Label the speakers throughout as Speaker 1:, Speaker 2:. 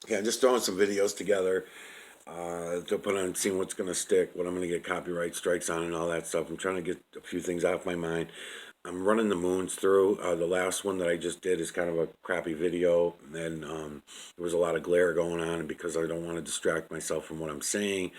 Speaker 1: Yeah, just throwing some videos together to put on, seeing what's going to stick, what I'm going to get copyright strikes on, and all that stuff. I'm trying to get a few things off my mind. I'm running the moons through. The last one that I just did is kind of a crappy video, and there was a lot of glare going on. And because I don't want to distract myself from what I'm saying,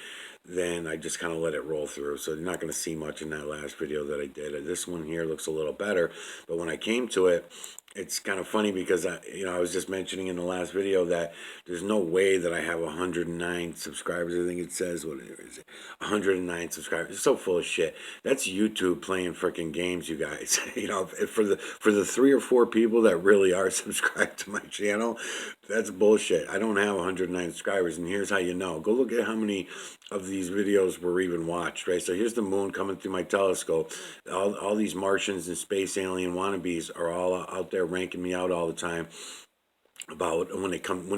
Speaker 1: then I just kind of let it roll through. So you're not going to see much in that last video that I did. This one here looks a little better, but when I came to it, it's kind of funny because I was just mentioning in the last video that there's no way that I have 109 subscribers. I think it says, what is it? 109 subscribers. It's so full of shit. That's YouTube playing freaking games, you guys. For the 3 or 4 people that really are subscribed to my channel, that's bullshit. I don't have 109 subscribers, and here's how you know. Go look at how many of these videos were even watched, right? So here's the moon coming through my telescope. All these Martians and space alien wannabes are all out there ranking me out all the time about when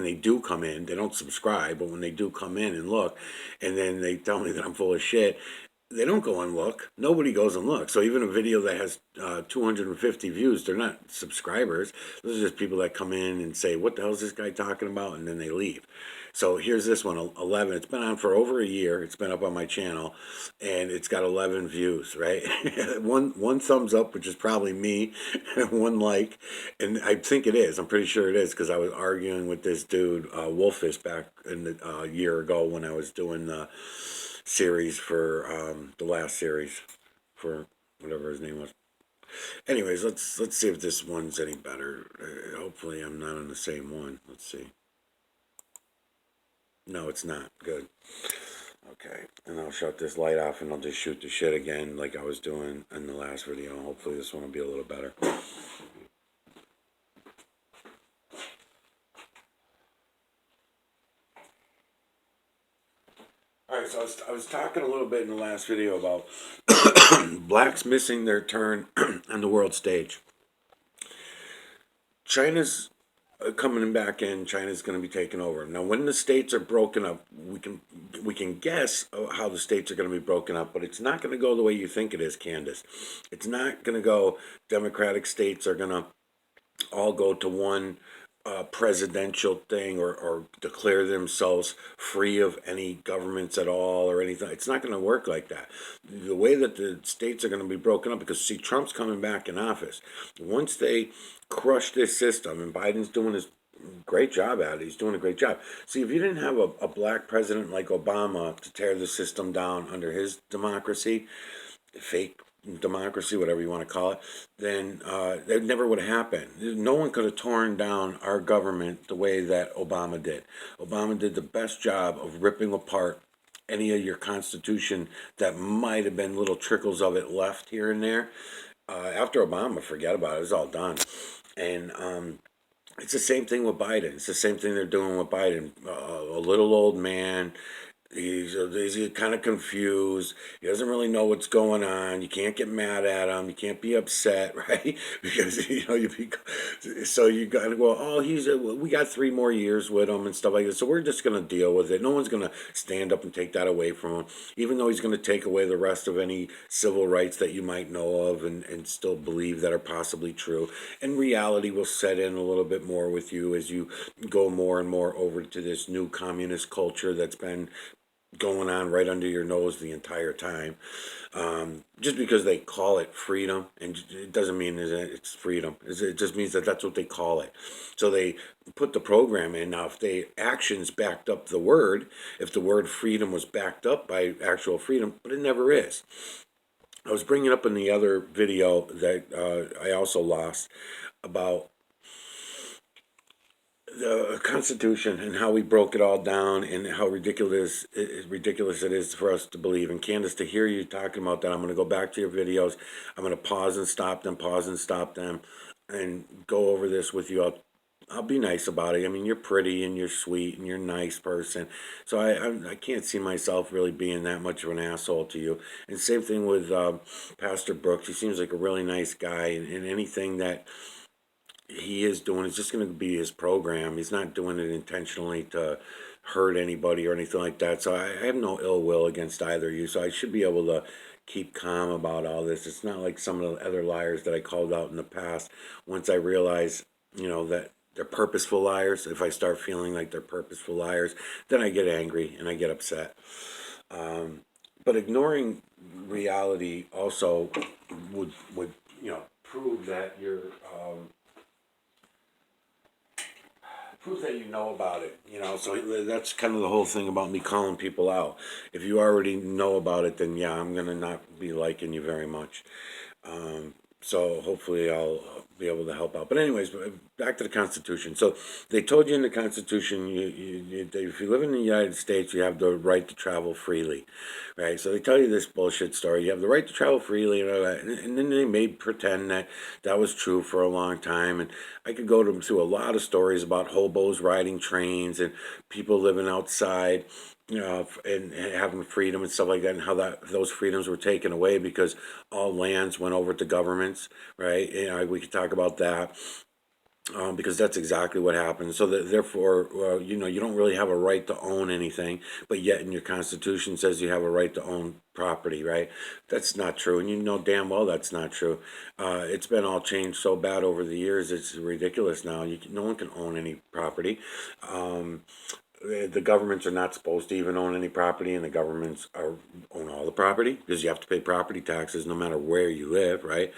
Speaker 1: they do come in. They don't subscribe, but when they do come in and look, and then they tell me that I'm full of shit, they don't go and look. Nobody goes and looks. So even a video that has 250 views, they're not subscribers. Those are just people that come in and say, what the hell is this guy talking about? And then they leave. So here's this one, 11. It's been on for over a year. It's been up on my channel, and it's got 11 views, right? one thumbs up, which is probably me, and one like. And I think it is. I'm pretty sure it is, because I was arguing with this dude, Wolfish, back in a year ago when I was doing the series for the last series for whatever his name was. Anyways, let's see if this one's any better. Hopefully, I'm not on the same one. Let's see. No, it's not. Good. Okay, and I'll shut this light off and I'll just shoot the shit again like I was doing in the last video. Hopefully, this one will be a little better. All right, so I was talking a little bit in the last video about blacks missing their turn on the world stage. China's coming back in. China's going to be taking over. Now, when the states are broken up, we can guess how the states are going to be broken up, but it's not going to go the way you think it is, Candace. It's not going to go. Democratic states are going to all go to one presidential thing, or declare themselves free of any governments at all or anything. It's not going to work like that. The way that the states are going to be broken up, because see, Trump's coming back in office. Once they crush this system, and Biden's doing his great job at it. He's doing a great job. See, if you didn't have a black president like Obama to tear the system down under his democracy, fake democracy, whatever you want to call it, then it never would have happened. No one could have torn down our government the way that Obama did. Obama did the best job of ripping apart any of your constitution that might have been little trickles of it left here and there. After Obama, forget about it. It was all done. And it's the same thing with Biden. It's the same thing they're doing with Biden. A little old man. He's kind of confused. He doesn't really know what's going on. You can't get mad at him. You can't be upset, right? Because so you got to go. Oh, we got 3 more years with him and stuff like that. So we're just gonna deal with it. No one's gonna stand up and take that away from him. Even though he's gonna take away the rest of any civil rights that you might know of and still believe that are possibly true. And reality will set in a little bit more with you as you go more and more over to this new communist culture that's been going on right under your nose the entire time. Just because they call it freedom, and it doesn't mean that it's freedom. It just means that that's what they call it. So they put the program in. Now, if the actions backed up the word, if the word freedom was backed up by actual freedom, but it never is. I was bringing up in the other video that I also lost about the Constitution and how we broke it all down, and how ridiculous it is for us to believe. And Candace, to hear you talking about that, I'm going to go back to your videos. I'm going to pause and stop them, and go over this with you. I'll be nice about it. I mean, you're pretty and you're sweet and you're a nice person, so I can't see myself really being that much of an asshole to you. And same thing with Pastor Brooks. He seems like a really nice guy, and anything that he is doing is just going to be his program. He's not doing it intentionally to hurt anybody or anything like that. So I have no ill will against either of you. So I should be able to keep calm about all this. It's not like some of the other liars that I called out in the past. Once I realized, that they're purposeful liars. If I start feeling like they're purposeful liars, then I get angry and I get upset. Um, but ignoring reality also would prove that you're prove that you know about it. So that's kind of the whole thing about me calling people out. If you already know about it, then yeah, I'm gonna not be liking you very much. Um, so hopefully I'll be able to help out. But anyways, back to the Constitution. So they told you in the Constitution, that if you live in the United States, you have the right to travel freely, right? So they tell you this bullshit story. You have the right to travel freely and all that, and then they made pretend that that was true for a long time. And I could go through a lot of stories about hobos riding trains and people living outside, and having freedom and stuff like that, and how that those freedoms were taken away because all lands went over to governments, right? We could talk about that, because that's exactly what happened. So that therefore, you don't really have a right to own anything, but yet in your Constitution says you have a right to own property, right? That's not true, and you know damn well that's not true. It's been all changed so bad over the years; it's ridiculous now. No one can own any property. Um, the governments are not supposed to even own any property, and the governments own all the property because you have to pay property taxes no matter where you live, right?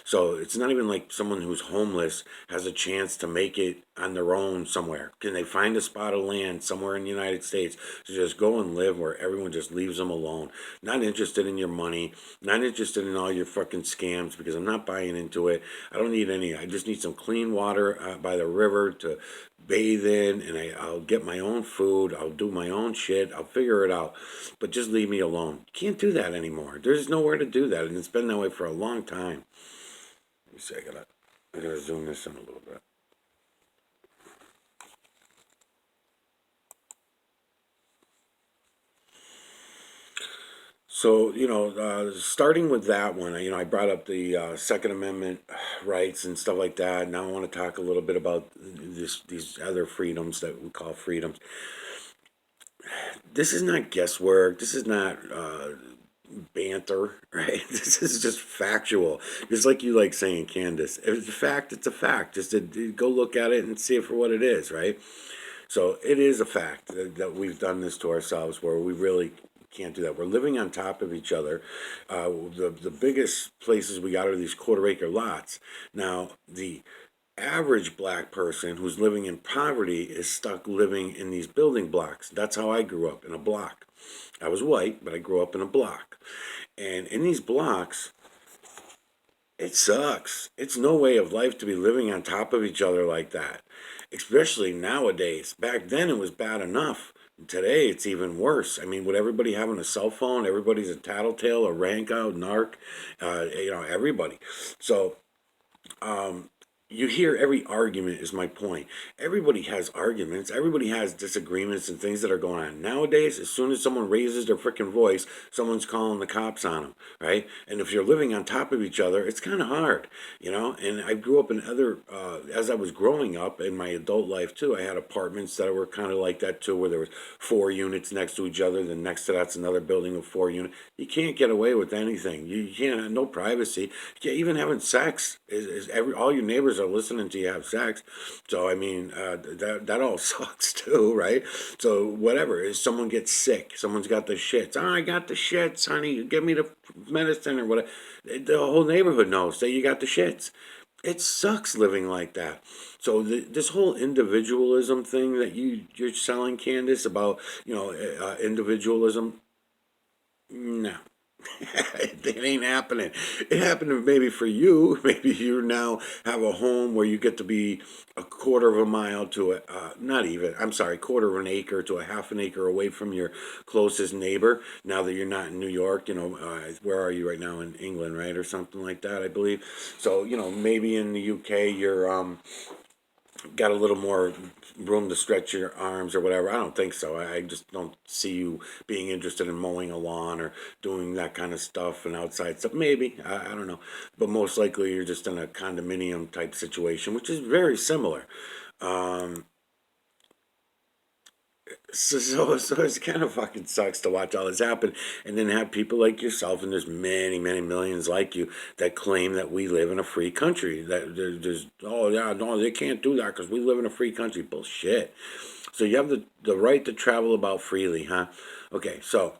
Speaker 1: So it's not even like someone who's homeless has a chance to make it on their own somewhere. Can they find a spot of land somewhere in the United States to just go and live where everyone just leaves them alone? Not interested in your money, not interested in all your fucking scams, because I'm not buying into it. I don't need any. I just need some clean water by the river to bathe in, and I'll get my own food. I'll do my own shit. I'll figure it out. But just leave me alone. Can't do that anymore. There's nowhere to do that, and it's been that way for a long time. Let me see. I gotta zoom this in a little bit. So, starting with that one, I brought up the Second Amendment rights and stuff like that. Now I want to talk a little bit about these other freedoms that we call freedoms. This is not guesswork. This is not banter, right? This is just factual. Just like you like saying, Candace. If it's a fact, it's a fact. Just to go look at it and see it for what it is, right? So it is a fact that we've done this to ourselves, where we really can't do that. We're living on top of each other. The biggest places we got are these quarter-acre lots. Now, the average black person who's living in poverty is stuck living in these building blocks. That's how I grew up, in a block. I was white, but I grew up in a block. And in these blocks, it sucks. It's no way of life to be living on top of each other like that, especially nowadays. Back then, it was bad enough. Today, it's even worse. I mean, with everybody having a cell phone, everybody's a tattletale, a rank out, narc, everybody. So, um, you hear every argument, is my point. Everybody has arguments. Everybody has disagreements and things that are going on. Nowadays, as soon as someone raises their freaking voice, someone's calling the cops on them, right? And if you're living on top of each other, it's kind of hard, And I grew up in as I was growing up in my adult life too, I had apartments that were kind of like that too, where there was 4 units next to each other. Then next to that's another building of 4 units. You can't get away with anything. You can't, no privacy. Yeah, even having sex is all your neighbors are listening to you have sex. So I mean, that all sucks too, right? So whatever, if someone gets sick, someone's got the shits. Oh, I got the shits, honey. Give me the medicine or whatever. The whole neighborhood knows that you got the shits. It sucks living like that. So this whole individualism thing that you're selling, Candace, about individualism, no. It ain't happening. It happened maybe for you. Maybe you now have a home where you get to be a quarter of a mile to not even, I'm sorry, quarter of an acre to a half an acre away from your closest neighbor. Now that you're not in New York, where are you right now? In England, right? Or something like that, I believe. So, maybe in the UK, you're, got a little more room to stretch your arms or whatever. I don't think so. I just don't see you being interested in mowing a lawn or doing that kind of stuff and outside stuff. Maybe. I don't know. But most likely you're just in a condominium type situation, which is very similar. Um, So it kind of fucking sucks to watch all this happen, and then have people like yourself, and there's many, many millions like you that claim that we live in a free country. That there's oh yeah, no, they can't do that because we live in a free country. Bullshit. So you have the right to travel about freely, huh? Okay, so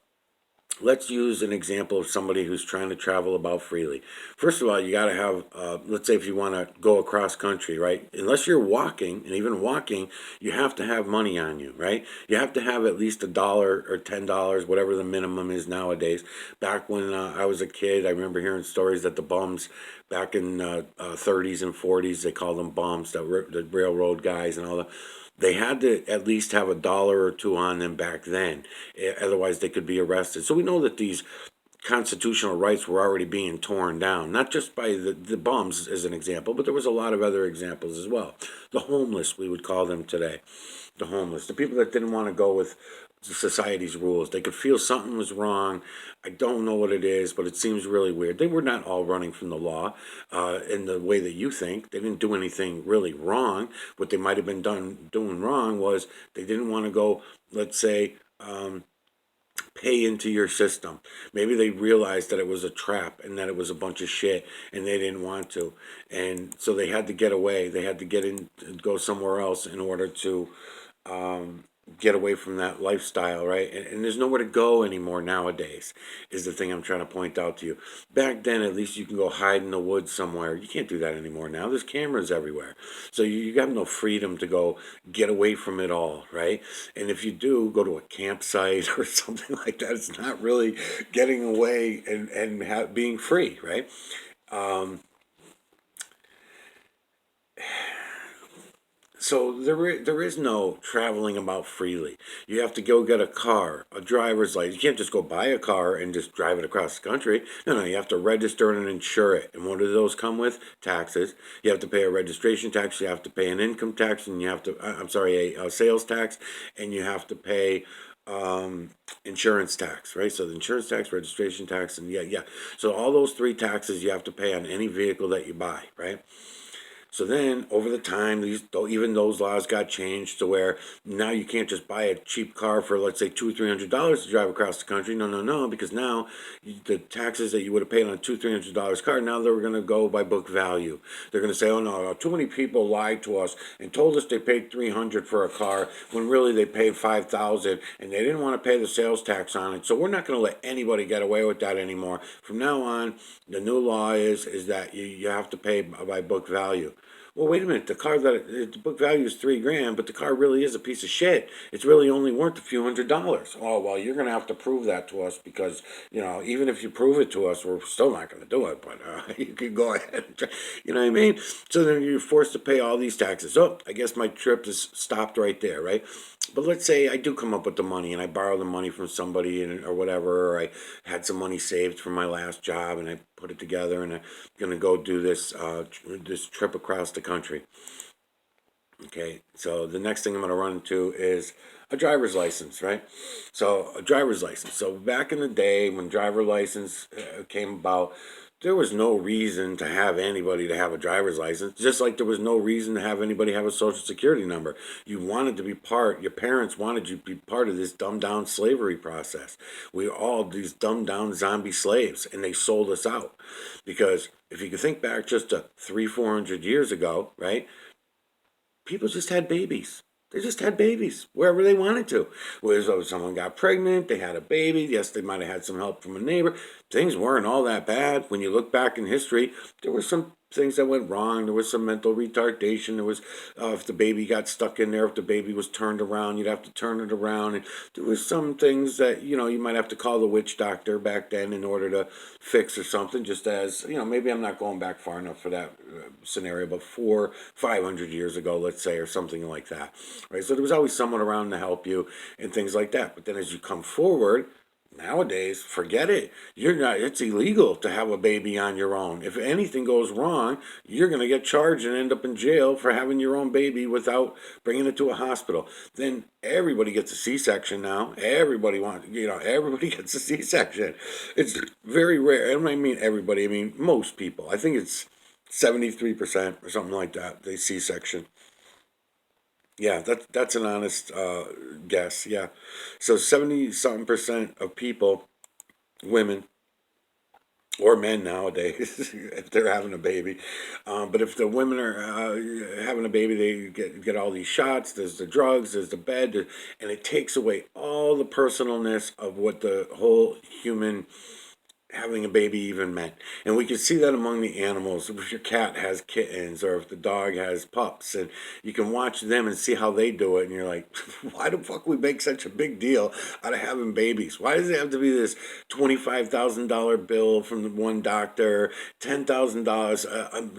Speaker 1: let's use an example of somebody who's trying to travel about freely. First of all, you got to have, let's say, if you want to go across country, right? Unless you're walking, and even walking, you have to have money on you, right? You have to have at least $1 or $10, whatever the minimum is nowadays. Back when I was a kid, I remember hearing stories that the bums back in 30s and 40s, they called them bums, the railroad guys and all that, they had to at least have $1 or two on them back then. Otherwise, they could be arrested. So we know that these constitutional rights were already being torn down, not just by the bums, as an example, but there was a lot of other examples as well. The homeless, we would call them today. The homeless, the people that didn't want to go with society's rules. They could feel something was wrong. I don't know what it is, but it seems really weird. They were not all running from the law in the way that you think. They didn't do anything really wrong. What they might have been doing wrong was they didn't want to go, let's say, pay into your system. Maybe they realized that it was a trap and that it was a bunch of shit and they didn't want to. And so they had to get away. They had to get in, go somewhere else in order to um, get away from that lifestyle, right? And there's nowhere to go anymore nowadays, is the thing I'm trying to point out to you. Back then, at least you can go hide in the woods somewhere. You can't do that anymore now. There's cameras everywhere. So you have no freedom to go get away from it all, right? And if you do, go to a campsite or something like that. It's not really getting away and being free, right? Um, So there is no traveling about freely. You have to go get a car, a driver's license. You can't just go buy a car and just drive it across the country. No, you have to register and insure it. And what do those come with? Taxes. You have to pay a registration tax. You have to pay an income tax, and you have to. I'm sorry, a sales tax, and you have to pay insurance tax, right? So the insurance tax, registration tax, and yeah. So all those three taxes you have to pay on any vehicle that you buy, right? So then, over the time, even those laws got changed to where now you can't just buy a cheap car for, let's say, $200-300 to drive across the country. No, because now the taxes that you would have paid on a $200-300 car, now they're going to go by book value. They're going to say, oh no, too many people lied to us and told us they paid $300 for a car when really they paid $5,000 and they didn't want to pay the sales tax on it. So we're not going to let anybody get away with that anymore. From now on, the new law is that you have to pay by book value. Well, wait a minute. The book value is $3 grand, but the car really is a piece of shit. It's really only worth a few $100s. Oh, well, you're gonna have to prove that to us because even if you prove it to us, we're still not gonna do it. But you can go ahead. And try, you know what I mean? So then you're forced to pay all these taxes. Oh, I guess my trip is stopped right there, right? But let's say I do come up with the money and I borrow the money from somebody or whatever, or I had some money saved from my last job and I put it together and I'm gonna go do this trip across the country. Okay, so the next thing I'm gonna run into is a driver's license, right? So a driver's license. So back in the day when driver license came about, there was no reason to have anybody to have a driver's license, just like there was no reason to have anybody have a social security number. You wanted to be your parents wanted you to be part of this dumbed down slavery process. We were all these dumbed down zombie slaves, and they sold us out. Because if you could think back just to 300-400 years ago, right? People just had babies. They just had babies wherever they wanted to. Whereas if someone got pregnant, they had a baby. Yes, they might have had some help from a neighbor. Things weren't all that bad. When you look back in history, there were some things that went wrong. There was some mental retardation. There was, if the baby got stuck in there, if the baby was turned around, you'd have to turn it around. And there was some things that, you might have to call the witch doctor back then in order to fix or something, just as, maybe I'm not going back far enough for that scenario, but 400-500 years ago, let's say, or something like that, right? So there was always someone around to help you and things like that. But then as you come forward, nowadays, forget it. It's illegal to have a baby on your own. If anything goes wrong, you're going to get charged and end up in jail for having your own baby without bringing it to a hospital. Then everybody gets a C-section now. Everybody gets a C-section. It's very rare. And I mean everybody, I mean most people. I think it's 73% or something like that, they C-section. Yeah, that's an honest guess. Yeah, so 70 something percent of people, women or men nowadays, if they're having a baby, but if the women are having a baby, they get all these shots. There's the drugs, there's the bed, and it takes away all the personalness of what the whole human having a baby even meant. And we can see that among the animals. If your cat has kittens or if the dog has pups, and you can watch them and see how they do it, and you're like, why the fuck we make such a big deal out of having babies? Why does it have to be this $25,000 bill from the one doctor, $10,000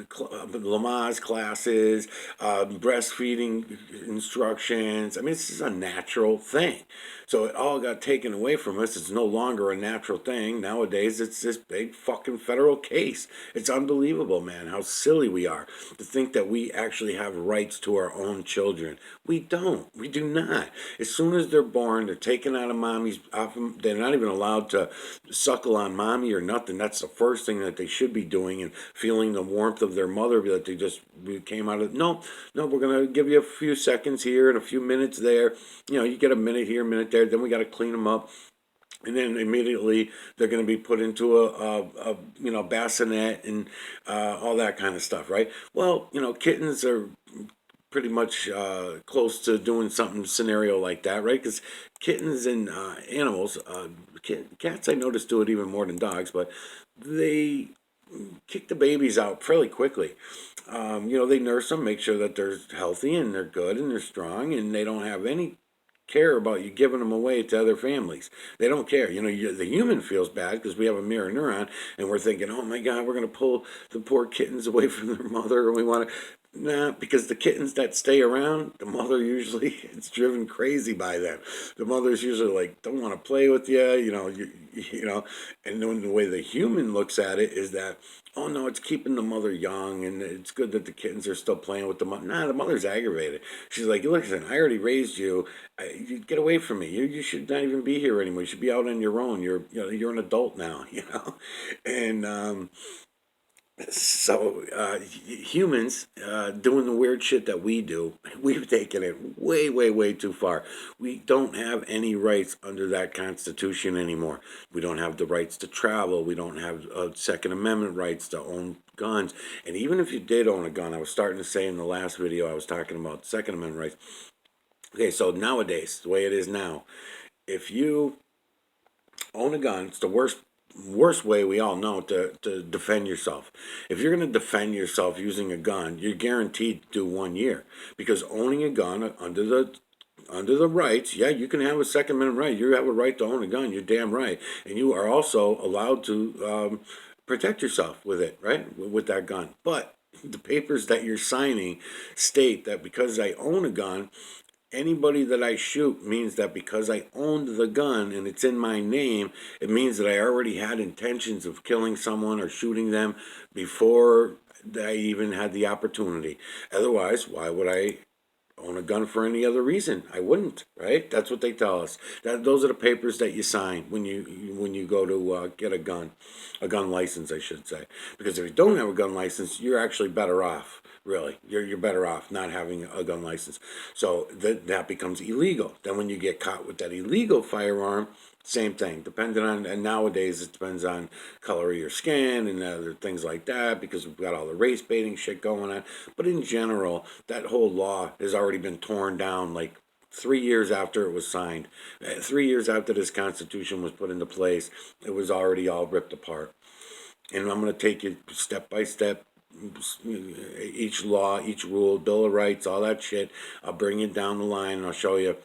Speaker 1: Lamaze classes, breastfeeding instructions? I mean, this is a natural thing. So it all got taken away from us. It's no longer a natural thing. Nowadays, it's this big fucking federal case. It's unbelievable, man, how silly we are to think that we actually have rights to our own children. We don't. We do not. As soon as they're born, they're taken out of mommy's, they're not even allowed to suckle on mommy or nothing. That's the first thing that they should be doing, and feeling the warmth of their mother that they just came out of. No, no, we're going to give you a few seconds here and a few minutes there. You know, you get a minute here, a minute there. Then we got to clean them up, and then immediately they're going to be put into a bassinet and all that kind of stuff, right? Well, kittens are pretty much close to doing something scenario like that, right? Because kittens and animals, cats I noticed do it even more than dogs, but they kick the babies out fairly quickly. They nurse them, make sure that they're healthy and they're good and they're strong, and they don't have any care about you giving them away to other families. They don't care. The human feels bad because we have a mirror neuron and we're thinking, oh my God, we're going to pull the poor kittens away from their mother, and we want to. Nah, because the kittens that stay around, the mother usually it's driven crazy by them. The mother's usually like, don't want to play with you, and then the way the human looks at it is that, oh no, it's keeping the mother young, and it's good that the kittens are still playing with the mother. Nah, the mother's aggravated. She's like, listen, I already raised you. You get away from me. You should not even be here anymore. You should be out on your own. You're an adult now, and so humans doing the weird shit that we do, we've taken it way, way, way too far. We don't have any rights under that Constitution anymore. We don't have the rights to travel. We don't have Second Amendment rights to own guns. And even if you did own a gun, I was starting to say in the last video, I was talking about Second Amendment rights. Okay, so nowadays, the way it is now, if you own a gun, it's the worst way we all know to defend yourself. If you're going to defend yourself using a gun, you're guaranteed to do 1 year, because owning a gun under the rights, yeah, you can have a Second Amendment right. You have a right to own a gun. You're damn right, and you are also allowed to protect yourself with it, right? With that gun. But the papers that you're signing state that because I own a gun, anybody that I shoot means that because I owned the gun and it's in my name, it means that I already had intentions of killing someone or shooting them before I even had the opportunity. Otherwise, why would I own a gun for any other reason? I wouldn't, right? That's what they tell us. Those are the papers that you sign when you go to get a gun license, I should say. Because if you don't have a gun license, you're actually better off. Really, you're better off not having a gun license. So that becomes illegal. Then when you get caught with that illegal firearm, same thing. Depending on, and nowadays it depends on color of your skin and other things like that, because we've got all the race baiting shit going on. But in general, that whole law has already been torn down like 3 years after it was signed. 3 years after this Constitution was put into place, it was already all ripped apart. And I'm going to take you step by step, each law, each rule, Bill of Rights, all that shit. I'll bring you down the line and I'll show you.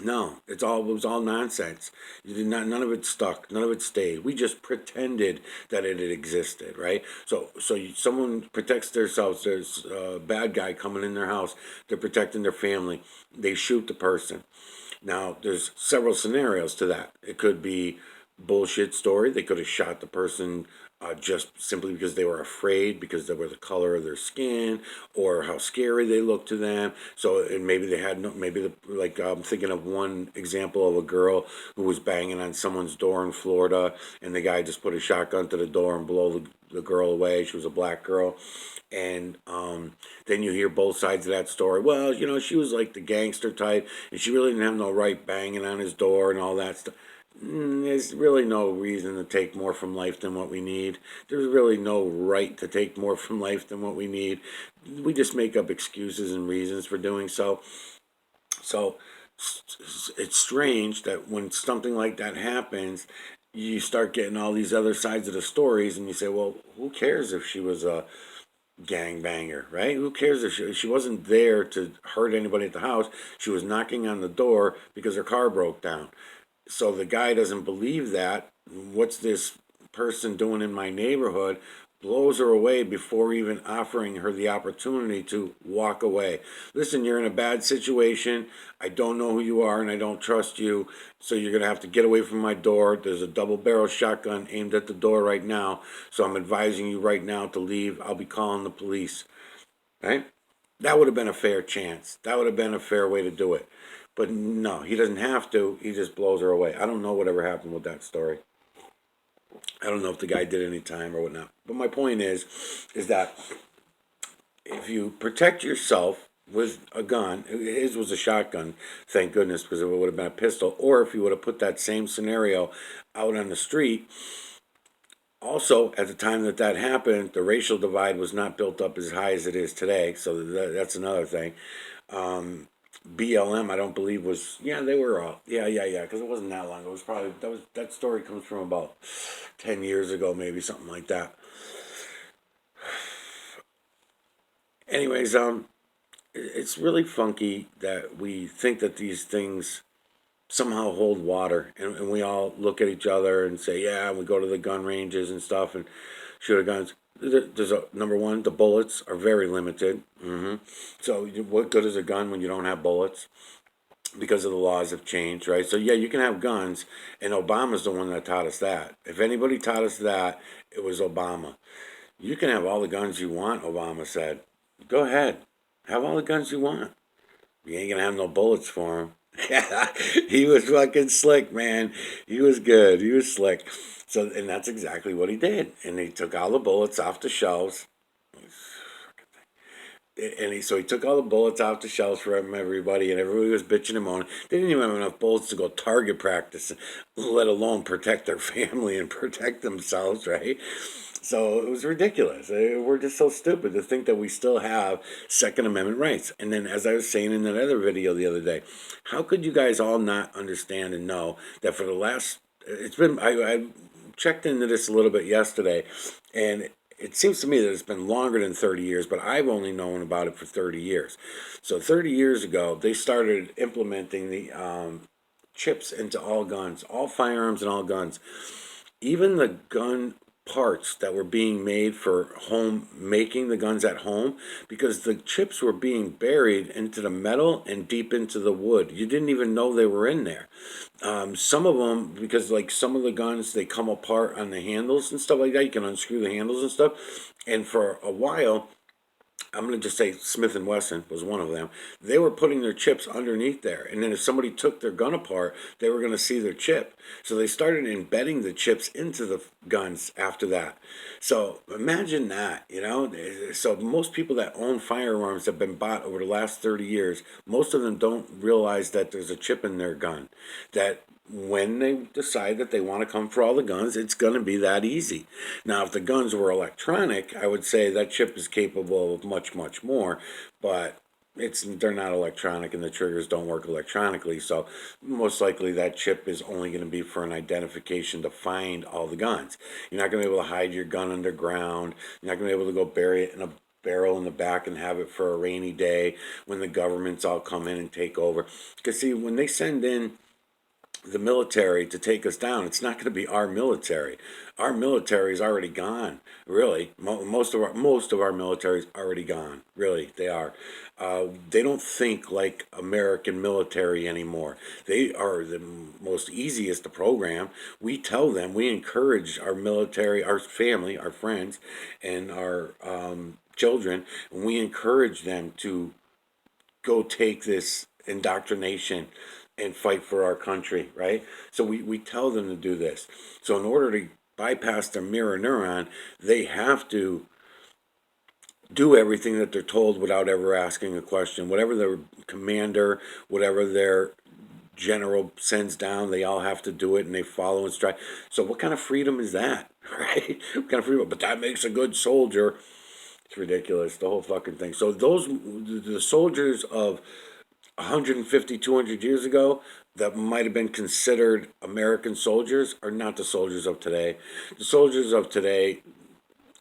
Speaker 1: No, it was all nonsense. You did not, none of it stuck. None of it stayed. We just pretended that it had existed, right? So someone protects themselves. There's a bad guy coming in their house. They're protecting their family. They shoot the person. Now, there's several scenarios to that. It could be bullshit story. They could have shot the person just simply because they were afraid because they were the color of their skin or how scary they looked to them. So and maybe they had no, maybe like I'm thinking of one example of a girl who was banging on someone's door in Florida, and the guy just put a shotgun to the door and blow the girl away. She was a black girl. And then you hear both sides of that story. Well, she was like the gangster type, and she really didn't have no right banging on his door and all that stuff. There's really no reason to take more from life than what we need. There's really no right to take more from life than what we need. We just make up excuses and reasons for doing so. So it's strange that when something like that happens, you start getting all these other sides of the stories, and you say, well, who cares if she was a gangbanger, right? Who cares if she wasn't there to hurt anybody at the house? She was knocking on the door because her car broke down. So the guy doesn't believe that. What's this person doing in my neighborhood? Blows her away before even offering her the opportunity to walk away. Listen, you're in a bad situation. I don't know who you are and I don't trust you. So you're going to have to get away from my door. There's a double barrel shotgun aimed at the door right now. So I'm advising you right now to leave. I'll be calling the police. Right? That would have been a fair chance. That would have been a fair way to do it. But no, he doesn't have to. He just blows her away. I don't know whatever happened with that story. I don't know if the guy did any time or whatnot. But my point is that if you protect yourself with a gun, his was a shotgun, thank goodness, because it would have been a pistol. Or if you would have put that same scenario out on the street. Also, at the time that happened, the racial divide was not built up as high as it is today. So that's another thing. BLM, I don't believe was, yeah, they were all, yeah, because it wasn't that long. It was probably, that story comes from about 10 years ago, maybe something like that. Anyways, it's really funky that we think that these things somehow hold water, and we all look at each other and say, yeah, we go to the gun ranges and stuff and shoot our guns. There's number one, the bullets are very limited. So what good is a gun when you don't have bullets? Because of the laws have changed, right? So yeah, you can have guns, and Obama's the one that taught us that. If anybody taught us that, it was Obama. You can have all the guns you want, Obama said. Go ahead, have all the guns you want. You ain't gonna have no bullets for him. Yeah, he was fucking slick, man. He was good. He was slick. So, and that's exactly what he did. And he took all the bullets off the shelves. And so he took all the bullets off the shelves for everybody, and everybody was bitching and moaning. They didn't even have enough bullets to go target practice, let alone protect their family and protect themselves, right? So it was ridiculous. We're just so stupid to think that we still have Second Amendment rights. And then, as I was saying in that other video the other day, how could you guys all not understand and know that for the last, it's been, I checked into this a little bit yesterday, and it seems to me that it's been longer than 30 years, but I've only known about it for 30 years. So 30 years ago, they started implementing the chips into all guns, all firearms and all guns. Even the gun parts that were being made for home making the guns at home, because the chips were being buried into the metal and deep into the wood. You didn't even know they were in there. Some of them, because like some of the guns, they come apart on the handles and stuff like that. You can unscrew the handles and stuff. And for a while, I'm going to just say Smith and Wesson was one of them. They were putting their chips underneath there, and then if somebody took their gun apart, they were going to see their chip. So they started embedding the chips into the guns after that. So imagine that, you know. So most people that own firearms have been bought over the last 30 years. Most of them don't realize that there's a chip in their gun. That when they decide that they want to come for all the guns, it's going to be that easy. Now, if the guns were electronic, I would say that chip is capable of much, much more, but they're not electronic and the triggers don't work electronically, so most likely that chip is only going to be for an identification to find all the guns. You're not going to be able to hide your gun underground. You're not going to be able to go bury it in a barrel in the back and have it for a rainy day when the governments all come in and take over. Because see, when they send in the military to take us down. It's not going to be our military. Our military is already gone. Really, most of our military is already gone. Really, they are. They don't think like American military anymore. They are the most easiest to program. We tell them, we encourage our military, our family, our friends, and our children, and we encourage them to go take this indoctrination and fight for our country, right? So we tell them to do this. So in order to bypass their mirror neuron, they have to do everything that they're told without ever asking a question. Whatever their commander, whatever their general sends down, they all have to do it and they follow and strike. So what kind of freedom is that, right? What kind of freedom? But that makes a good soldier. It's ridiculous, the whole fucking thing. So the soldiers of 150, 200 years ago that might have been considered American soldiers are not the soldiers of today. The soldiers of today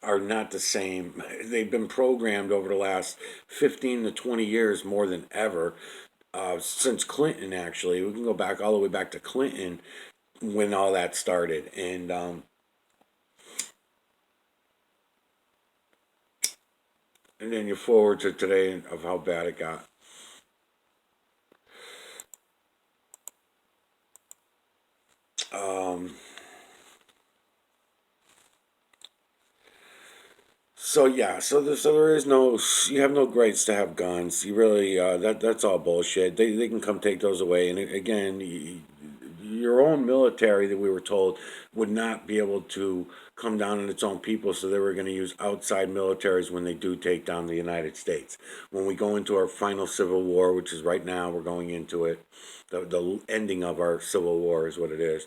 Speaker 1: are not the same. They've been programmed over the last 15 to 20 years more than ever. Since Clinton, actually. We can go back all the way back to Clinton when all that started. And then you forward to today of how bad it got. Um, So yeah, so there is no, you have no rights to have guns. You really that's all bullshit. They can come take those away. And again, your own military that we were told would not be able to come down on its own people, so they were going to use outside militaries when they do take down the United States. When we go into our final civil war, which is right now, we're going into it. The ending of our civil war is what it is,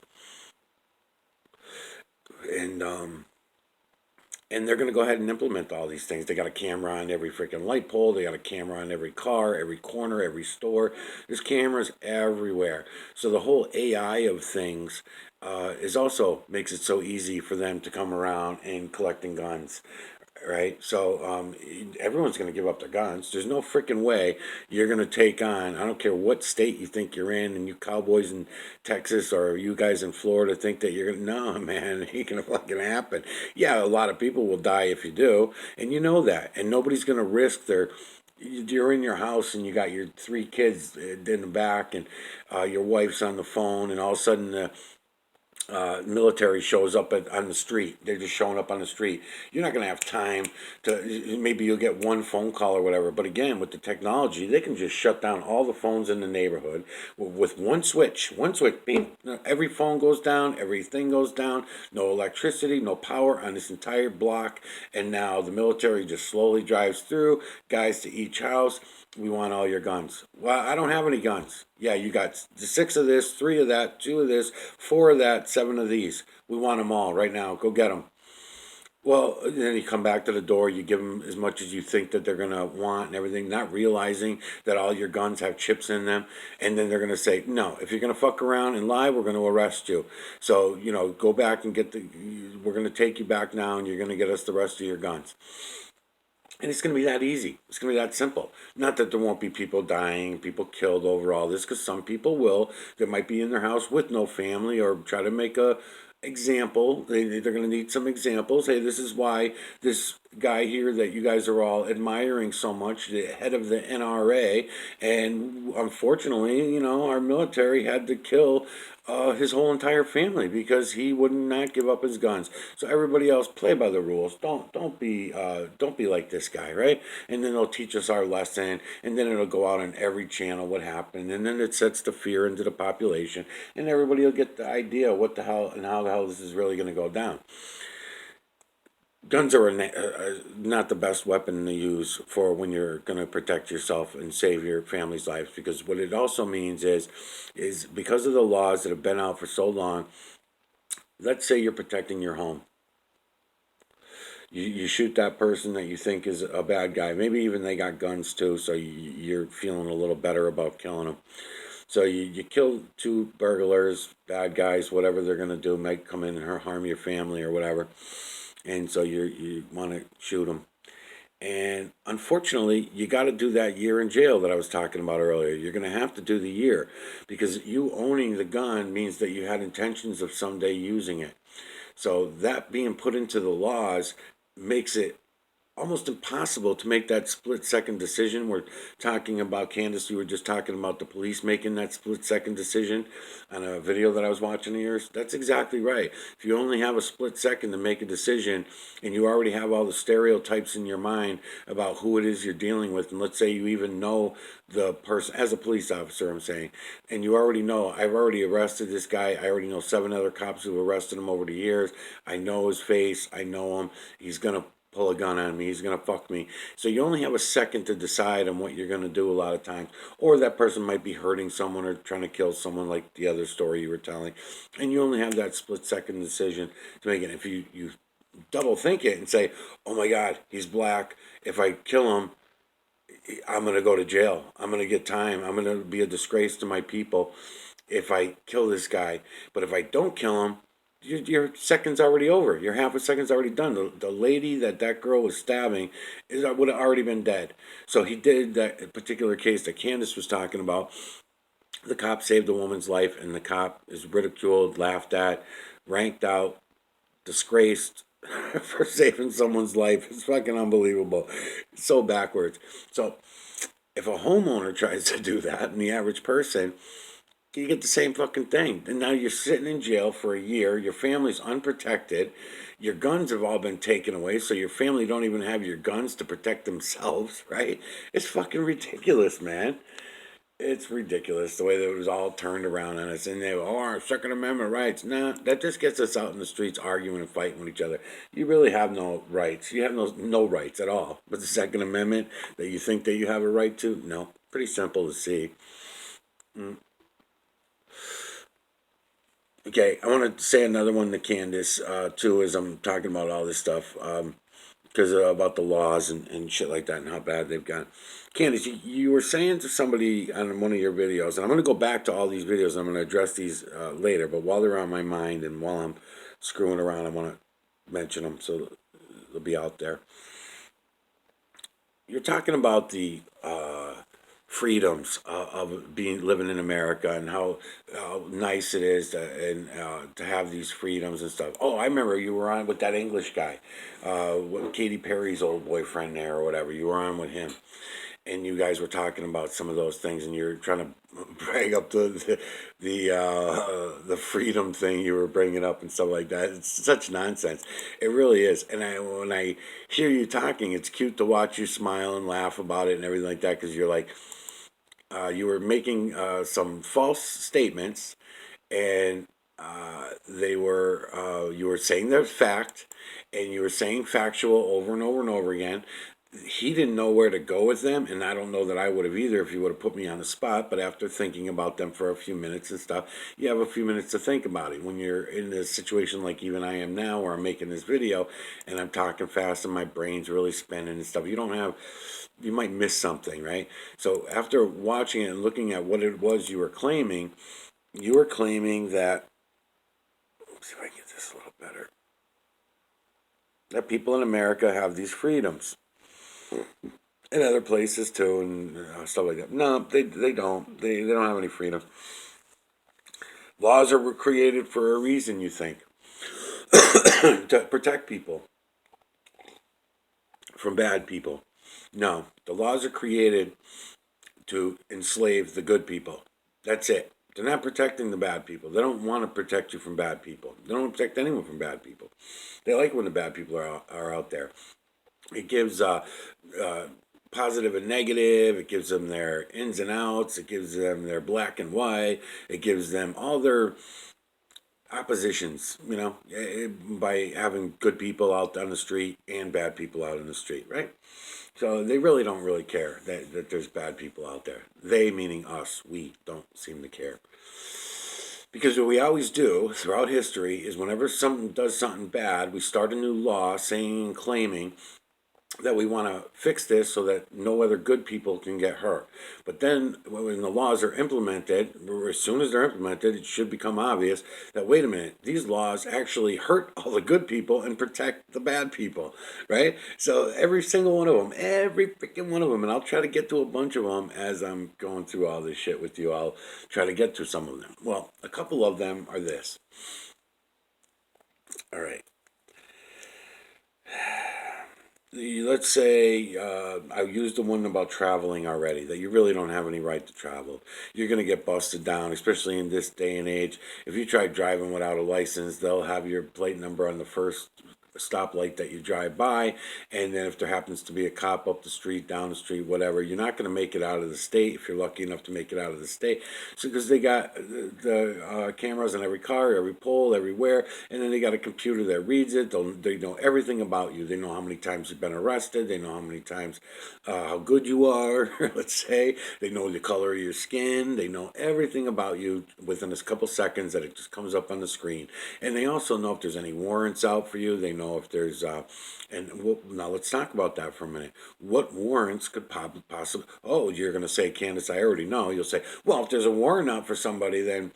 Speaker 1: and they're going to go ahead and implement all these things. They got a camera on every freaking light pole. They got a camera on every car, every corner, every store. There's cameras everywhere. So the whole AI of things is also makes it so easy for them to come around and collecting guns, right? So everyone's going to give up their guns. There's no freaking way you're going to take on, I don't care what state you think you're in, and you cowboys in Texas or you guys in Florida think that you're going to, no, man, it ain't going to fucking happen. Yeah, a lot of people will die if you do, and you know that. And nobody's going to risk their, you're in your house and you got your three kids in the back and your wife's on the phone, and all of a sudden military shows up on the street. They're just showing up on the street. You're not going to have time to, maybe you'll get one phone call or whatever. But again, with the technology, they can just shut down all the phones in the neighborhood with one switch. One switch, beep, every phone goes down, everything goes down, no electricity, no power on this entire block. And now the military just slowly drives through, guys to each house. We want all your guns. Well, I don't have any guns. Yeah, you got six of this, three of that, two of this, four of that, seven of these. We want them all right now. Go get them. Well, then you come back to the door, you give them as much as you think that they're going to want and everything, not realizing that all your guns have chips in them. And then they're going to say, no, if you're going to fuck around and lie, we're going to arrest you. So, go back and we're going to take you back now and you're going to get us the rest of your guns. And it's going to be that easy. It's going to be that simple. Not that there won't be people dying, people killed over all this, because some people will. That might be in their house with no family or try to make a example. They're going to need some examples. Hey, this is why this guy here that you guys are all admiring so much, the head of the NRA, and unfortunately, our military had to kill his whole entire family because he would not give up his guns. So everybody else, play by the rules. Don't be like this guy, right? And then they'll teach us our lesson, and then it'll go out on every channel what happened, and then it sets the fear into the population, and everybody will get the idea what the hell and how the hell this is really going to go down. Guns are not the best weapon to use for when you're going to protect yourself and save your family's lives, because what it also means is because of the laws that have been out for so long. Let's say you're protecting your home. You shoot that person that you think is a bad guy. Maybe even they got guns too, so you're feeling a little better about killing them. So you kill two burglars, bad guys, whatever they're going to do, might come in and harm your family or whatever. And so you want to shoot them. And unfortunately, you got to do that year in jail that I was talking about earlier. You're going to have to do the year because you owning the gun means that you had intentions of someday using it. So that being put into the laws makes it almost impossible to make that split second decision. We're talking about, Candace, you were just talking about the police making that split second decision on a video that I was watching of yours. That's exactly right. If you only have a split second to make a decision and you already have all the stereotypes in your mind about who it is you're dealing with, and let's say you even know the person as a police officer, I'm saying, and you already know, I've already arrested this guy. I already know 7 other cops who've arrested him over the years. I know his face. I know him. He's going to pull a gun on me. He's going to fuck me. So you only have a second to decide on what you're going to do a lot of times. Or that person might be hurting someone or trying to kill someone, like the other story you were telling. And you only have that split second decision to make it. If you double think it and say, oh my God, he's black. If I kill him, I'm going to go to jail. I'm going to get time. I'm going to be a disgrace to my people if I kill this guy. But if I don't kill him, your second's already over. Your half a second's already done. The lady that girl was stabbing would have already been dead. So he did that particular case that Candace was talking about. The cop saved a woman's life, and the cop is ridiculed, laughed at, ranked out, disgraced for saving someone's life. It's fucking unbelievable. It's so backwards. So if a homeowner tries to do that, and the average person, you get the same fucking thing. And now you're sitting in jail for a year. Your family's unprotected. Your guns have all been taken away, so your family don't even have your guns to protect themselves, right? It's fucking ridiculous, man. It's ridiculous the way that it was all turned around on us. And they, oh, our Second Amendment rights. Nah, that just gets us out in the streets arguing and fighting with each other. You really have no rights. You have no rights at all. But the Second Amendment that you think that you have a right to, no. Pretty simple to see. Okay, I want to say another one to Candace, too, as I'm talking about all this stuff. Because about the laws and shit like that and how bad they've got. Candice, you were saying to somebody on one of your videos, and I'm going to go back to all these videos, and I'm going to address these later, but while they're on my mind and while I'm screwing around, I want to mention them so they'll be out there. You're talking about the freedoms of being living in America and how nice it is to have these freedoms and stuff. Oh, I remember you were on with that English guy, with Katy Perry's old boyfriend there or whatever. You were on with him, and you guys were talking about some of those things, and you're trying to brag up the freedom thing you were bringing up and stuff like that. It's such nonsense. It really is. And when I hear you talking, it's cute to watch you smile and laugh about it and everything like that because you're like, you were making some false statements, and they were you were saying the fact, and you were saying factual over and over and over again. He didn't know where to go with them, and I don't know that I would have either if you would have put me on the spot. But after thinking about them for a few minutes and stuff, you have a few minutes to think about it. When you're in a situation like even I am now, where I'm making this video and I'm talking fast and my brain's really spinning and stuff, you might miss something, right? So after watching it and looking at what it was you were claiming that, let's see if I can get this a little better, that people in America have these freedoms. In other places too, and stuff like that. No, they don't. They don't have any freedom. Laws are created for a reason, you think, to protect people from bad people. No, the laws are created to enslave the good people. That's it. They're not protecting the bad people. They don't want to protect you from bad people. They don't protect anyone from bad people. They like when the bad people are out there. It gives positive and negative. It gives them their ins and outs. It gives them their black and white. It gives them all their oppositions, by having good people out on the street and bad people out in the street, right? So they really don't really care that there's bad people out there. They, meaning us, we don't seem to care. Because what we always do throughout history is whenever someone does something bad, we start a new law saying and claiming that we want to fix this so that no other good people can get hurt. But then when the laws are implemented, or as soon as they're implemented, it should become obvious that, wait a minute, these laws actually hurt all the good people and protect the bad people, right? So every single one of them, every freaking one of them, and I'll try to get to a bunch of them as I'm going through all this shit with you. I'll try to get to some of them. Well, a couple of them are this. All right. Let's say I used the one about traveling already, that you really don't have any right to travel. You're going to get busted down, especially in this day and age. If you try driving without a license, they'll have your plate number on the first stoplight that you drive by, and then if there happens to be a cop up the street, down the street, whatever, you're not going to make it out of the state if you're lucky enough to make it out of the state. So because they got the cameras on every car, every pole, everywhere, and then they got a computer that reads it. They know everything about you. They know how many times you've been arrested. They know how many times, how good you are. Let's say they know the color of your skin. They know everything about you within a couple seconds that it just comes up on the screen. And they also know if there's any warrants out for you. They know if there's now let's talk about that for a minute. What warrants could possibly? Oh, you're going to say, Candace, I already know. You'll say, well, if there's a warrant out for somebody, then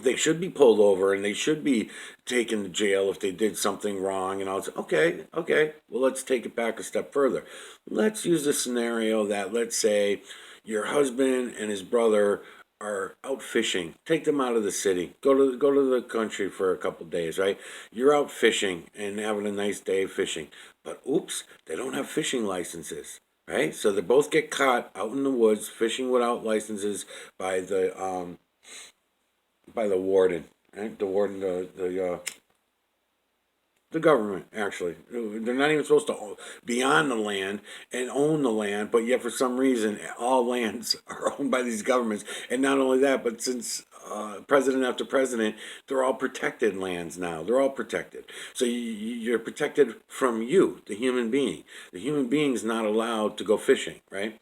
Speaker 1: they should be pulled over and they should be taken to jail if they did something wrong. And I'll say, okay, well, let's take it back a step further. Let's use the scenario that, let's say, your husband and his brother are out fishing. Take them out of the city. Go to the country for a couple of days, right? You're out fishing and having a nice day fishing. But oops, they don't have fishing licenses. Right? So they both get caught out in the woods fishing without licenses by the warden, right? The warden, the government, actually. They're not even supposed to be on the land and own the land, but yet for some reason, all lands are owned by these governments. And not only that, but since president after president, they're all protected lands now. They're all protected. So you're protected from you, the human being. The human being's not allowed to go fishing, right?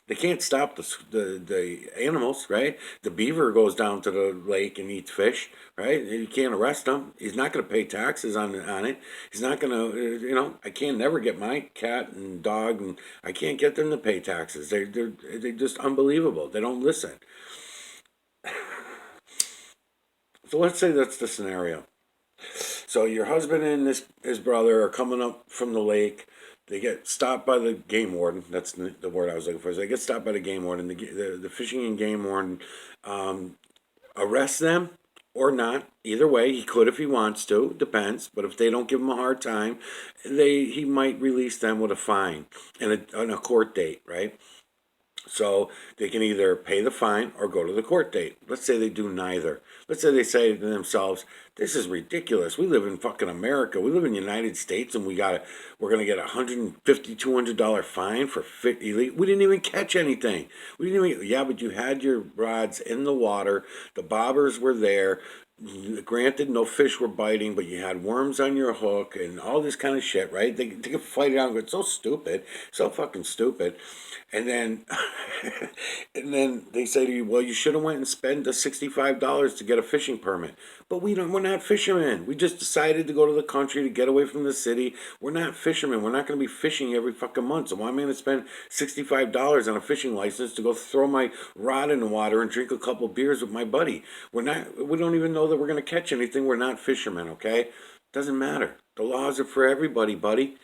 Speaker 1: They can't stop the animals, right? The beaver goes down to the lake and eats fish, right? You can't arrest him. He's not going to pay taxes on it. He's not going to, I can't never get my cat and dog, and I can't get them to pay taxes. They're just unbelievable. They don't listen. So let's say that's the scenario. So your husband and his brother are coming up from the lake. They get stopped by the game warden. That's the word I was looking for. So they get stopped by the game warden. The fishing and game warden arrests them or not. Either way, he could if he wants to. Depends. But if they don't give him a hard time, he might release them with a fine and a court date, right? So they can either pay the fine or go to the court date. Let's say they do neither. Let's say they say to themselves, "This is ridiculous. We live in fucking America. We live in the United States, and we're gonna get $150, $200 fine for illegal. We didn't even catch anything. We didn't even. Yeah, but you had your rods in the water. The bobbers were there. Granted, no fish were biting, but you had worms on your hook and all this kind of shit, right? They can fight it out. It's so stupid, so fucking stupid. And then, and then they say to you, well, you should have went and spent the $65 to get a fishing permit. But we're not fishermen. We just decided to go to the country to get away from the city. We're not fishermen. We're not going to be fishing every fucking month. So why am I going to spend $65 on a fishing license to go throw my rod in the water and drink a couple beers with my buddy? We don't even know that we're going to catch anything. We're not fishermen, okay? Doesn't matter. The laws are for everybody, buddy.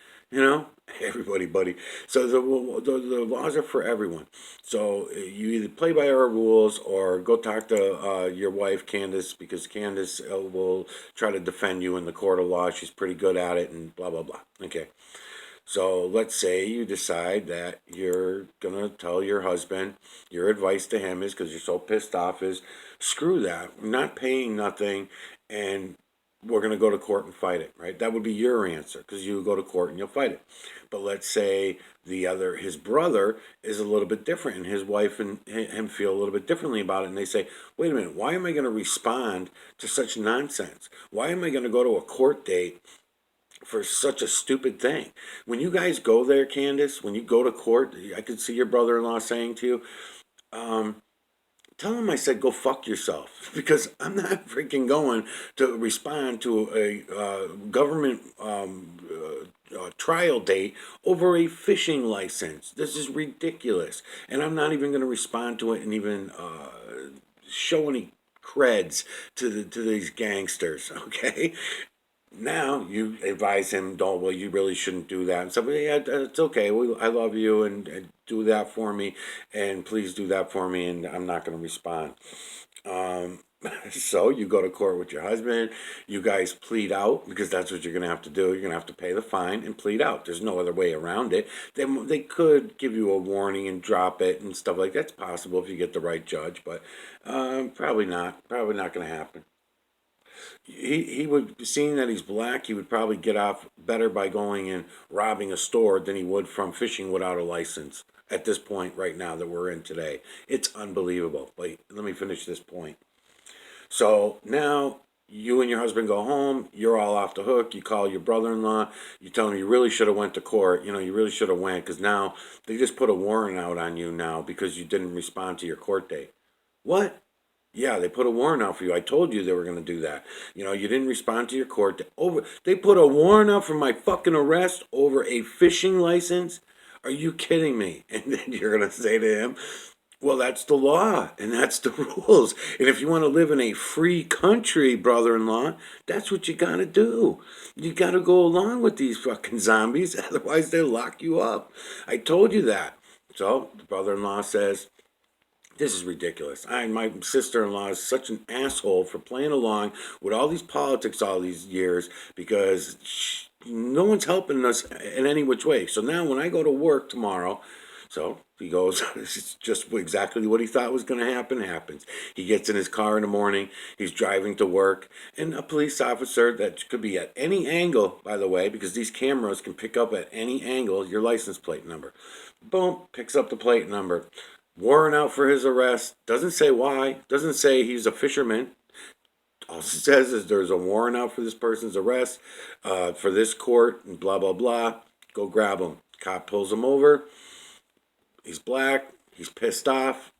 Speaker 1: Everybody, buddy. So the laws are for everyone. So you either play by our rules or go talk to your wife, Candace, because Candace will try to defend you in the court of law. She's pretty good at it and blah, blah, blah. Okay. So let's say you decide that you're going to tell your husband, your advice to him is, because you're so pissed off, is screw that. I'm not paying nothing, and we're going to go to court and fight it, right? That would be your answer, because you go to court and you'll fight it. But let's say his brother is a little bit different, and his wife and him feel a little bit differently about it, and they say, wait a minute, why am I going to respond to such nonsense? Why am I going to go to a court date for such a stupid thing? When you guys go there, Candace, when you go to court, I could see your brother-in-law saying to you, tell him I said go fuck yourself because I'm not freaking going to respond to a government trial date over a fishing license. This is ridiculous, and I'm not even going to respond to it and even show any creds to these gangsters. Okay, now you advise him, don't, well, you really shouldn't do that. And somebody, yeah, it's okay. I love you, and do that for me, and please do that for me, and I'm not going to respond. Um, so you go to court with your husband. You guys plead out because that's what you're going to have to do. You're going to have to pay the fine and plead out. There's no other way around it. They could give you a warning and drop it and stuff like that's possible if you get the right judge, but probably not. Probably not going to happen. He would, seeing that he's black, he would probably get off better by going and robbing a store than he would from fishing without a license at this point right now that we're in today. It's unbelievable. But let me finish this point. So now you and your husband go home, you're all off the hook. You call your brother-in-law, you tell him you really should have went to court. You know, you really should have went because now they just put a warrant out on you now because you didn't respond to your court date. What? Yeah, they put a warrant out for you. I told you they were going to do that. You know, you didn't respond to your court. They put a warrant out for my fucking arrest over a fishing license. Are you kidding me? And then you're going to say to him, well, that's the law and that's the rules. And if you want to live in a free country, brother-in-law, that's what you got to do. You got to go along with these fucking zombies. Otherwise, they'll lock you up. I told you that. So the brother-in-law says, this is ridiculous. My sister-in-law is such an asshole for playing along with all these politics all these years because no one's helping us in any which way. So now when I go to work tomorrow, so he goes, it's just exactly what he thought was going to happen happens. He gets in his car in the morning, he's driving to work, and a police officer that could be at any angle, by the way, because these cameras can pick up at any angle your license plate number. Boom, picks up the plate number. Warrant out for his arrest. Doesn't say why. Doesn't say he's a fisherman. All it says is there's a warrant out for this person's arrest for this court and blah, blah, blah. Go grab him. Cop pulls him over. He's black. He's pissed off.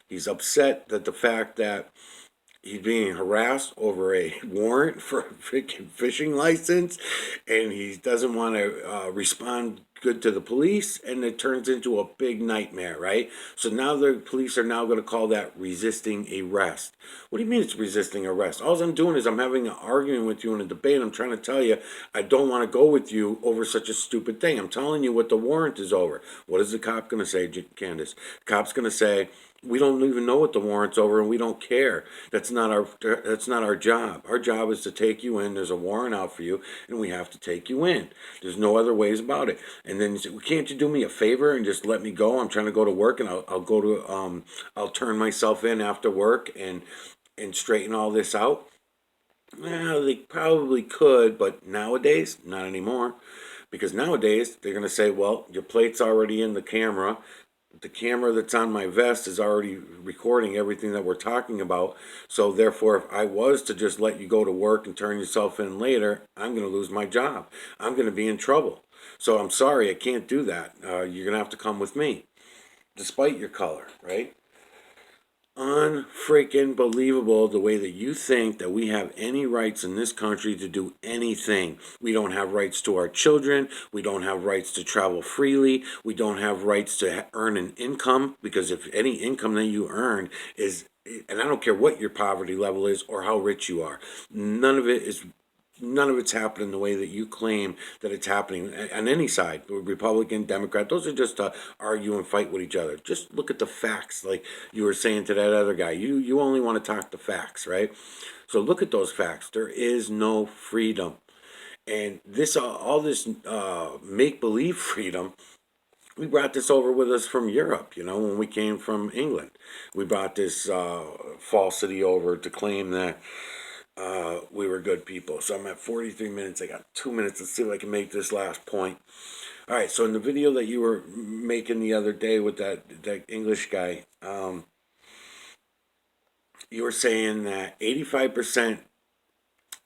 Speaker 1: He's upset that the fact that he's being harassed over a warrant for a freaking fishing license, and he doesn't want to respond good to the police, and it turns into a big nightmare, right? So now the police are now going to call that resisting arrest. What do you mean it's resisting arrest? All I'm doing is I'm having an argument with you in a debate. I'm trying to tell you I don't want to go with you over such a stupid thing. I'm telling you what the warrant is over. What is the cop going to say, Candace? The cop's going to say, we don't even know what the warrant's over, and we don't care. That's not our job. Our job is to take you in. There's a warrant out for you, and we have to take you in. There's no other ways about it. And then you say, well, can't you do me a favor and just let me go? I'm trying to go to work, and I'll go to I'll turn myself in after work and straighten all this out. Well, they probably could, but nowadays, not anymore. Because nowadays, they're going to say, well, your plate's already in the camera. The camera that's on my vest is already recording everything that we're talking about. So therefore, if I was to just let you go to work and turn yourself in later, I'm going to lose my job. I'm going to be in trouble. So I'm sorry, I can't do that. You're going to have to come with me, despite your color, right? Unfreaking believable the way that you think that we have any rights in this country to do anything. We don't have rights to our children. We don't have rights to travel freely. We don't have rights to earn an income, because if any income that you earn is, and I don't care what your poverty level is or how rich you are, none of it's happening the way that you claim that it's happening on any side, Republican, Democrat. Those are just to argue and fight with each other. Just look at the facts, like you were saying to that other guy. You only want to talk the facts, right? So look at those facts. There is no freedom, and this all this make believe freedom. We brought this over with us from Europe, when we came from England. We brought this falsity over to claim that we were good people. So I'm at 43 minutes. I got 2 minutes. Let's see if I can make this last point. All right. So in the video that you were making the other day with that English guy, you were saying that 85%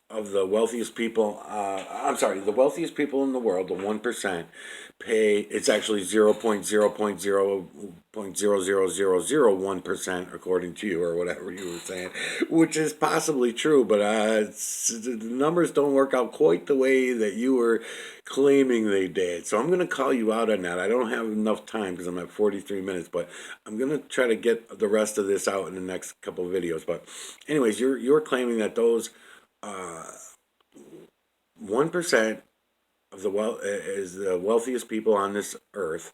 Speaker 1: of the wealthiest people, I'm sorry, the wealthiest people in the world, the 1%, pay, it's actually 0.0.0.00001%, according to you, or whatever you were saying, which is possibly true, but the numbers don't work out quite the way that you were claiming they did. So I'm going to call you out on that. I don't have enough time because I'm at 43 minutes, but I'm going to try to get the rest of this out in the next couple of videos. But anyways, you're claiming that those 1% of the is the wealthiest people on this earth,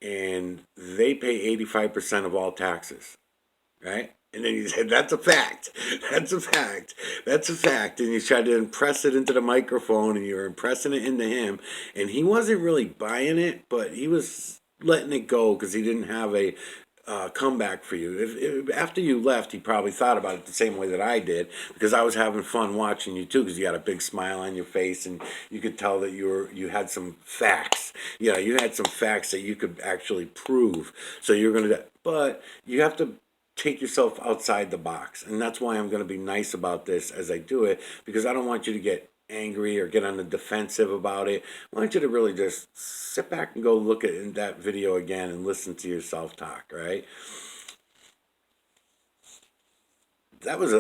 Speaker 1: and they pay 85% of all taxes, right? And then you said, that's a fact. That's a fact. That's a fact. And you tried to impress it into the microphone, and you were impressing it into him. And he wasn't really buying it, but he was letting it go because he didn't have a comeback for you. If after you left, he probably thought about it the same way that I did, because I was having fun watching you too, because you had a big smile on your face, and you could tell that you had some facts. Yeah, you had some facts that you could actually prove. So you're gonna, but you have to take yourself outside the box, and that's why I'm going to be nice about this as I do it, because I don't want you to get angry or get on the defensive about it. I want you to really just sit back and go look at that video again and listen to yourself talk, right? That was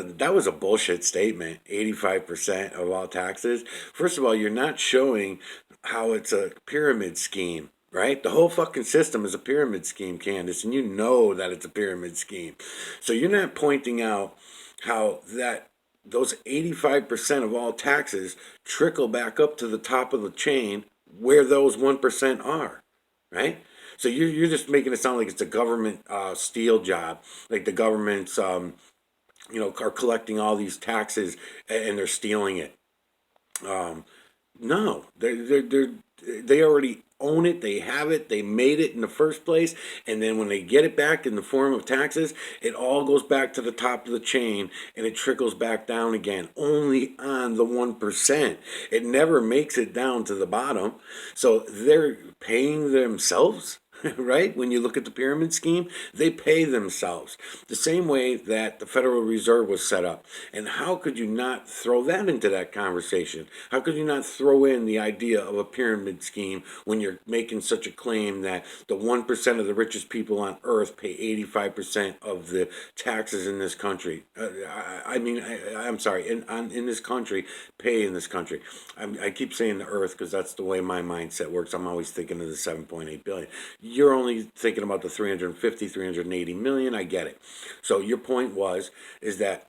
Speaker 1: a bullshit statement. 85% of all taxes. First of all, you're not showing how it's a pyramid scheme, right? The whole fucking system is a pyramid scheme, Candace, and you know that it's a pyramid scheme. So you're not pointing out how that those 85% of all taxes trickle back up to the top of the chain where those 1% are, right? So you're just making it sound like it's a government steal job, like the government's are collecting all these taxes and they're stealing it. Um, no, they already own it. They have it. They made it in the first place, and then when they get it back in the form of taxes, it all goes back to the top of the chain, and it trickles back down again. Only on the 1%. It never makes it down to the bottom. So they're paying themselves. Right? When you look at the pyramid scheme, they pay themselves the same way that the Federal Reserve was set up. And how could you not throw that into that conversation? How could you not throw in the idea of a pyramid scheme when you're making such a claim that the 1% of the richest people on earth pay 85% of the taxes in this country? I'm sorry, in this country, pay in this country. I keep saying the earth because that's the way my mindset works. I'm always thinking of the 7.8 billion. You're only thinking about the 350, 380 million. I get it. So your point is that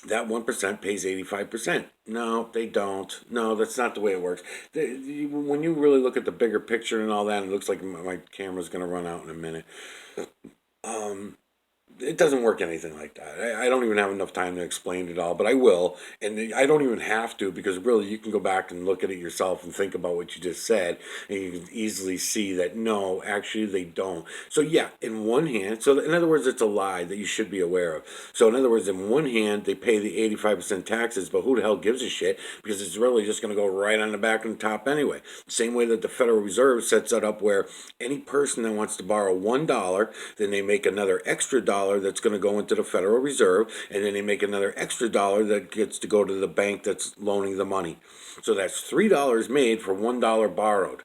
Speaker 1: 1% pays 85%. No, they don't. No, that's not the way it works. When you really look at the bigger picture and all that, it looks like my camera's going to run out in a minute. Um, it doesn't work anything like that. I don't even have enough time to explain it all, but I will. And I don't even have to, because really you can go back and look at it yourself and think about what you just said, and you can easily see that no, actually they don't. So yeah, in one hand, so in other words, it's a lie that you should be aware of. So in other words, in one hand, they pay the 85% taxes, but who the hell gives a shit? Because it's really just going to go right on the back and the top anyway. Same way that the Federal Reserve sets it up, where any person that wants to borrow $1, then they make another extra dollar that's going to go into the Federal Reserve, and then they make another extra dollar that gets to go to the bank that's loaning the money. So that's $3 made for $1 borrowed.